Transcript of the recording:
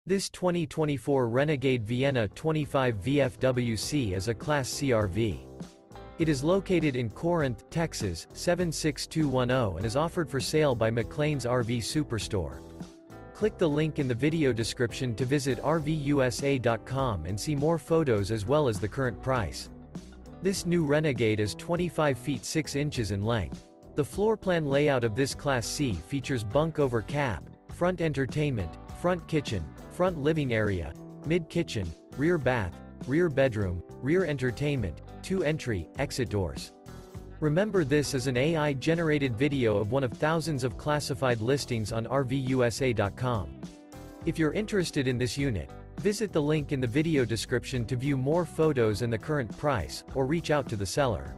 This 2024 Renegade Vienna 25 VFWC is a Class C RV. It is located in Corinth, Texas, 76210 and is offered for sale by McClain's RV Superstore. Click the link in the video description to visit RVUSA.com and see more photos as well as the current price. This new Renegade is 25 feet 6 inches in length. The floor plan layout of this Class C features bunk over cab, front entertainment, front kitchen, front living area, mid-kitchen, rear bath, rear bedroom, rear entertainment, 2 entry, exit doors. Remember, this is an AI-generated video of one of thousands of classified listings on RVUSA.com. If you're interested in this unit, visit the link in the video description to view more photos and the current price, or reach out to the seller.